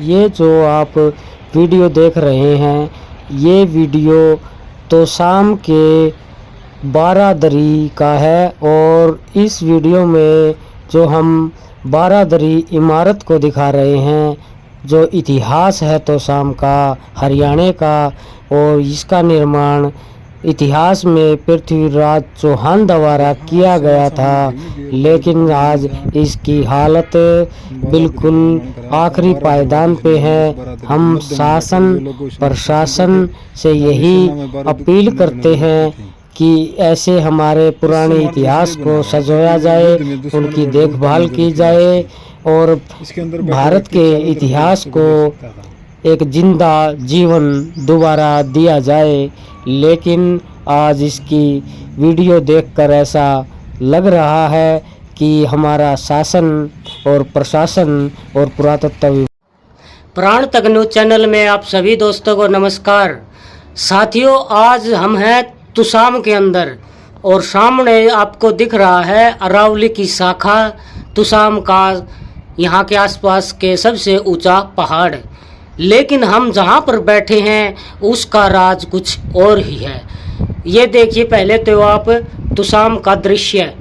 ये जो आप वीडियो देख रहे हैं, ये वीडियो तोशाम के बारादरी का है और इस वीडियो में जो हम बारादरी इमारत को दिखा रहे हैं, जो इतिहास है तोशाम का, हरियाणा का, और इसका निर्माण इतिहास में पृथ्वीराज चौहान द्वारा किया गया था, लेकिन आज इसकी हालत बिल्कुल आखिरी पायदान पे है। हम शासन प्रशासन से यही अपील करते हैं कि ऐसे हमारे पुराने इतिहास को सजोया जाए, उनकी देखभाल की जाए और भारत के इतिहास को एक जिंदा जीवन दोबारा दिया जाए। लेकिन आज इसकी वीडियो देखकर ऐसा लग रहा है कि हमारा शासन और प्रशासन और पुरातत्व प्राण तक न्यूज चैनल में आप सभी दोस्तों को नमस्कार। साथियों, आज हम हैं तोशाम के अंदर और सामने आपको दिख रहा है अरावली की शाखा तोशाम का, यहाँ के आसपास के सबसे ऊंचा पहाड़। लेकिन हम जहाँ पर बैठे हैं उसका राज कुछ और ही है। ये देखिए, पहले तो आप तोशाम का दृश्य।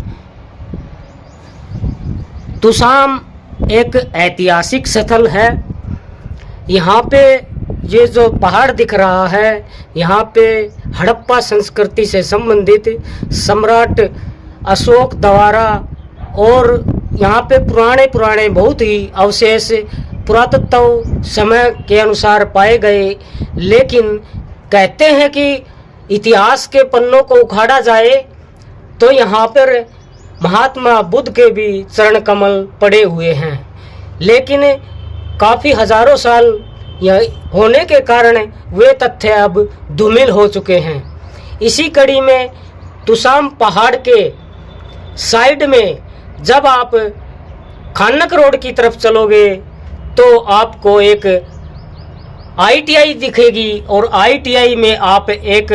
तोशाम एक ऐतिहासिक स्थल है। यहाँ पे ये जो पहाड़ दिख रहा है, यहाँ पे हड़प्पा संस्कृति से संबंधित सम्राट अशोक द्वारा और यहाँ पे पुराने बहुत ही अवशेष पुरातत्व समय के अनुसार पाए गए। लेकिन कहते हैं कि इतिहास के पन्नों को उखाड़ा जाए तो यहाँ पर महात्मा बुद्ध के भी चरण कमल पड़े हुए हैं, लेकिन काफ़ी हजारों साल होने के कारण वे तथ्य अब धूमिल हो चुके हैं। इसी कड़ी में तोशाम पहाड़ के साइड में जब आप खानक रोड की तरफ चलोगे तो आपको एक ITI दिखेगी और ITI में आप एक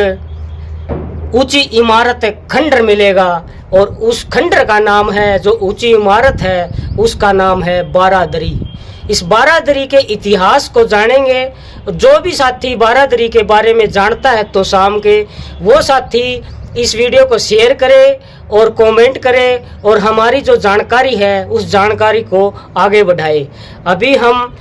ऊंची इमारत खंडर मिलेगा और उस खंडर का नाम है, जो ऊंची इमारत है उसका नाम है बारादरी। इस बारादरी के इतिहास को जानेंगे। जो भी साथी बारादरी के बारे में जानता है तोशाम के, वो साथी इस वीडियो को शेयर करे और कमेंट करे और हमारी जो जानकारी है उस जानकारी को आगे बढ़ाए। अभी हम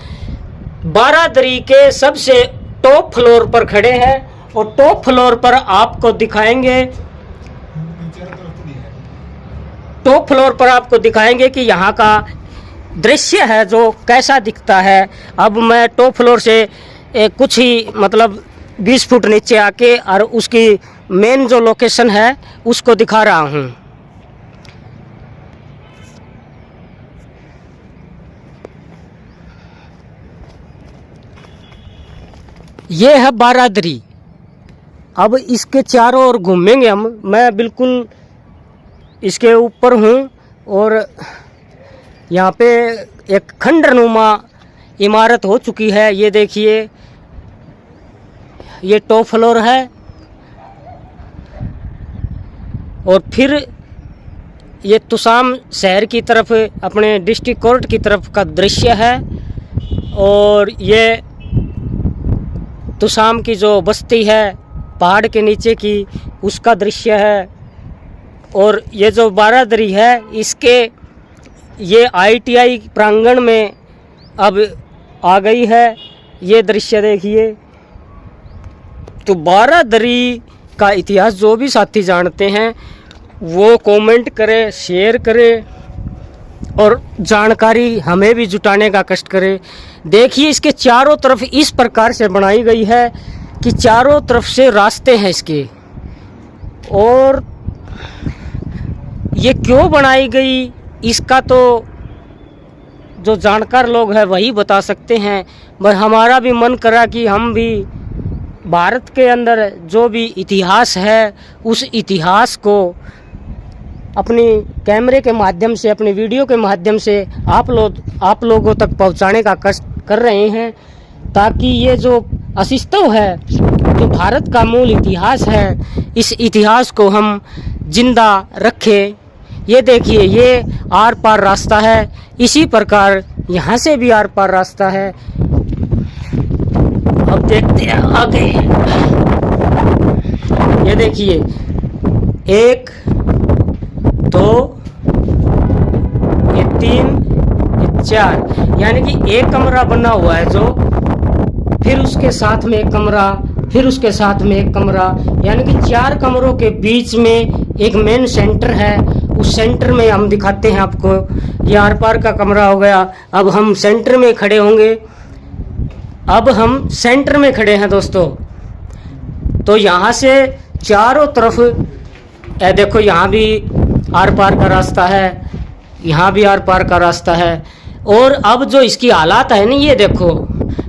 बारादरी के सबसे टॉप फ्लोर पर खड़े हैं और टॉप फ्लोर पर आपको दिखाएंगे कि यहाँ का दृश्य है जो कैसा दिखता है। अब मैं टॉप फ्लोर से कुछ ही 20 फुट नीचे आके और उसकी मेन जो लोकेशन है उसको दिखा रहा हूँ। ये है बारादरी। अब इसके चारों ओर घूमेंगे हम। मैं बिल्कुल इसके ऊपर हूँ और यहाँ पे एक खंडरनुमा इमारत हो चुकी है। ये देखिए, ये टॉप फ्लोर है और फिर ये तोशाम शहर की तरफ, अपने डिस्ट्रिक्ट कोर्ट की तरफ का दृश्य है और ये तोशाम की जो बस्ती है पहाड़ के नीचे की, उसका दृश्य है। और ये जो बारादरी है इसके ये ITI प्रांगण में अब आ गई है। ये दृश्य देखिए। तो बारादरी का इतिहास जो भी साथी जानते हैं वो कमेंट करें, शेयर करें और जानकारी हमें भी जुटाने का कष्ट करें। देखिए, इसके चारों तरफ इस प्रकार से बनाई गई है कि चारों तरफ से रास्ते हैं इसके। और ये क्यों बनाई गई इसका तो जो जानकार लोग हैं वही बता सकते हैं। पर हमारा भी मन करा कि हम भी भारत के अंदर जो भी इतिहास है उस इतिहास को अपनी कैमरे के माध्यम से, अपने वीडियो के माध्यम से आप लोगों तक पहुंचाने का कष्ट कर रहे हैं, ताकि ये जो अस्तित्व है, जो भारत का मूल इतिहास है, इस इतिहास को हम जिंदा रखें। ये देखिए, ये आर पार रास्ता है। इसी प्रकार यहाँ से भी आर पार रास्ता है। अब देखते हैं आगे। ये देखिए 1 2 ये 3 ये 4, यानी कि एक कमरा बना हुआ है जो, फिर उसके साथ में एक कमरा, फिर उसके साथ में एक कमरा, यानी कि 4 कमरों के बीच में एक मेन सेंटर है। उस सेंटर में हम दिखाते हैं आपको। ये आर पार का कमरा हो गया। अब हम सेंटर में खड़े होंगे। अब हम सेंटर में खड़े हैं दोस्तों। तो यहाँ से चारों तरफ देखो, यहाँ भी आर पार का रास्ता है, यहाँ भी आर पार का रास्ता है। और अब जो इसकी हालात है ना, ये देखो,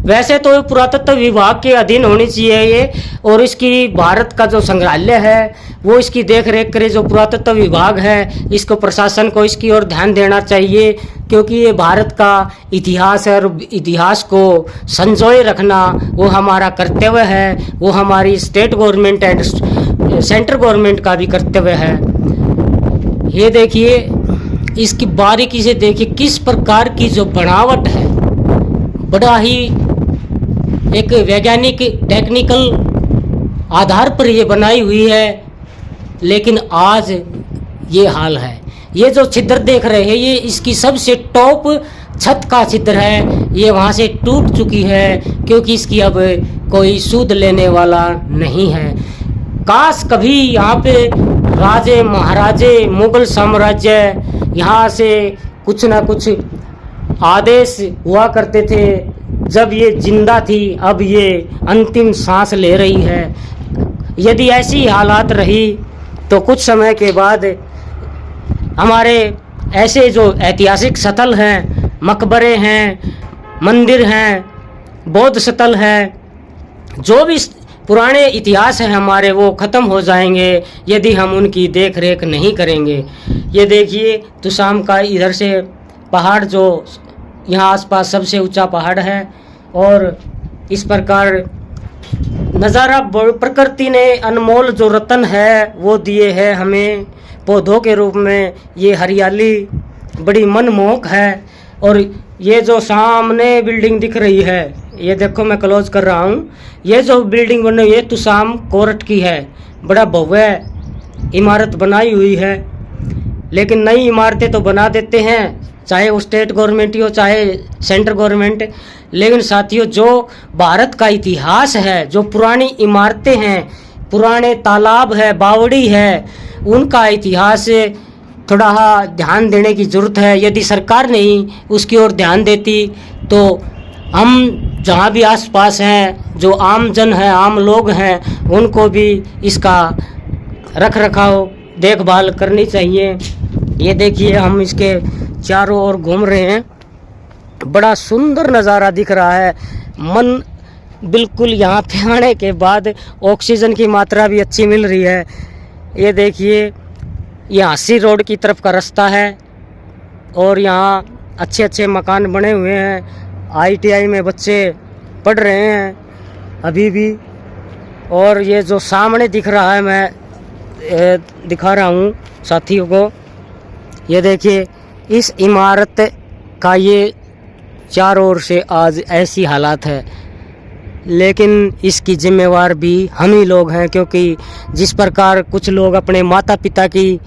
वैसे तो पुरातत्व विभाग के अधीन होनी चाहिए ये, और इसकी भारत का जो संग्रहालय है वो इसकी देख रेख करे। जो पुरातत्व विभाग है, इसको प्रशासन को इसकी ओर ध्यान देना चाहिए, क्योंकि ये भारत का इतिहास है और इतिहास को संजोए रखना वो हमारा कर्तव्य है, वो हमारी state government and central government का भी कर्तव्य है। ये देखिए, इसकी बारीकी से देखिए किस प्रकार की जो बनावट है, बड़ा ही एक वैज्ञानिक टेक्निकल आधार पर ये बनाई हुई है। लेकिन आज ये हाल है। ये जो छिद्र देख रहे हैं, ये इसकी सबसे टॉप छत का छिद्र है। ये वहाँ से टूट चुकी है, क्योंकि इसकी अब कोई सूद लेने वाला नहीं है। काश कभी यहाँ पे राजे महाराजे, मुगल साम्राज्य, यहाँ से कुछ ना कुछ आदेश हुआ करते थे जब ये जिंदा थी। अब ये अंतिम सांस ले रही है। यदि ऐसी हालात रही तो कुछ समय के बाद हमारे ऐसे जो ऐतिहासिक स्थल हैं, मकबरे हैं, मंदिर हैं, बौद्ध स्थल हैं, जो भी पुराने इतिहास हैं हमारे, वो ख़त्म हो जाएंगे यदि हम उनकी देख रेख नहीं करेंगे। ये देखिए तुसाम का इधर से पहाड़, जो यहाँ आसपास सबसे ऊंचा पहाड़ है, और इस प्रकार नज़ारा प्रकृति ने अनमोल जो रतन है वो दिए है हमें पौधों के रूप में। ये हरियाली बड़ी मनमोहक है। और ये जो सामने बिल्डिंग दिख रही है, ये देखो, मैं क्लोज कर रहा हूँ। ये जो बिल्डिंग बनी हुई है तुसाम कोर्ट की है। बड़ा भव्य इमारत बनाई हुई है। लेकिन नई इमारतें तो बना देते हैं, चाहे वो स्टेट गवर्नमेंट ही हो चाहे सेंट्रल गवर्नमेंट। लेकिन साथियों, जो भारत का इतिहास है, जो पुरानी इमारतें हैं, पुराने तालाब है, बावड़ी है, उनका इतिहास थोड़ा ध्यान देने की ज़रूरत है। यदि सरकार नहीं उसकी ओर ध्यान देती तो हम जहाँ भी आसपास हैं, जो आम जन हैं, आम लोग हैं, उनको भी इसका रख रखाव देखभाल करनी चाहिए। ये देखिए, हम इसके चारों ओर घूम रहे हैं। बड़ा सुंदर नज़ारा दिख रहा है। मन बिल्कुल, यहाँ पे आने के बाद ऑक्सीजन की मात्रा भी अच्छी मिल रही है। ये देखिए, ये हांसी रोड की तरफ का रास्ता है, और यहाँ अच्छे अच्छे मकान बने हुए हैं। ITI में बच्चे पढ़ रहे हैं अभी भी। और ये जो सामने दिख रहा है, मैं दिखा रहा हूँ साथियों को। ये देखिए, इस इमारत का ये चारों ओर से आज ऐसी हालात है, लेकिन इसकी जिम्मेवार भी हम ही लोग हैं। क्योंकि जिस प्रकार कुछ लोग अपने माता पिता की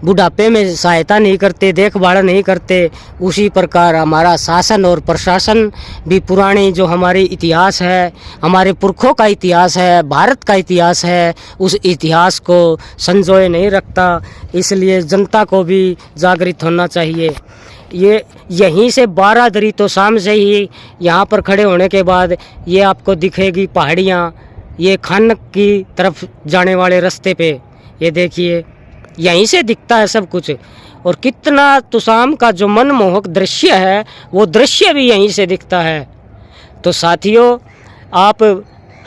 बुढ़ापे में सहायता नहीं करते, देखभाल नहीं करते, उसी प्रकार हमारा शासन और प्रशासन भी पुरानी जो हमारी इतिहास है, हमारे पुरखों का इतिहास है, भारत का इतिहास है, उस इतिहास को संजोए नहीं रखता। इसलिए जनता को भी जागृत होना चाहिए। ये यहीं से बारादरी तो शाम से ही यहाँ पर खड़े होने के बाद ये आपको दिखेगी पहाड़ियाँ, ये खानक की तरफ जाने वाले रास्ते पे। ये देखिए, यहीं से दिखता है सब कुछ। और कितना तुसाम का जो मनमोहक दृश्य है, वो दृश्य भी यहीं से दिखता है। तो साथियों, आप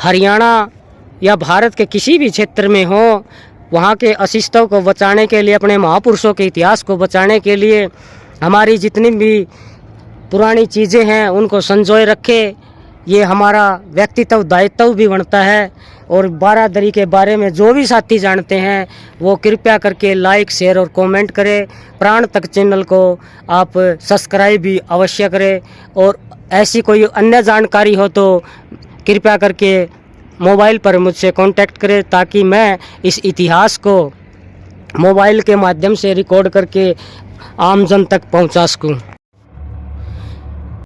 हरियाणा या भारत के किसी भी क्षेत्र में हो, वहाँ के अस्तित्व को बचाने के लिए, अपने महापुरुषों के इतिहास को बचाने के लिए हमारी जितनी भी पुरानी चीज़ें हैं उनको संजोए रखें। ये हमारा व्यक्तित्व दायित्व भी बनता है। और बारादरी के बारे में जो भी साथी जानते हैं वो कृपया करके लाइक, शेयर और कमेंट करें। प्राण तक चैनल को आप सब्सक्राइब भी अवश्य करें। और ऐसी कोई अन्य जानकारी हो तो कृपया करके मोबाइल पर मुझसे कांटेक्ट करें ताकि मैं इस इतिहास को मोबाइल के माध्यम से रिकॉर्ड करके आम जन तक पहुंचा सकूं।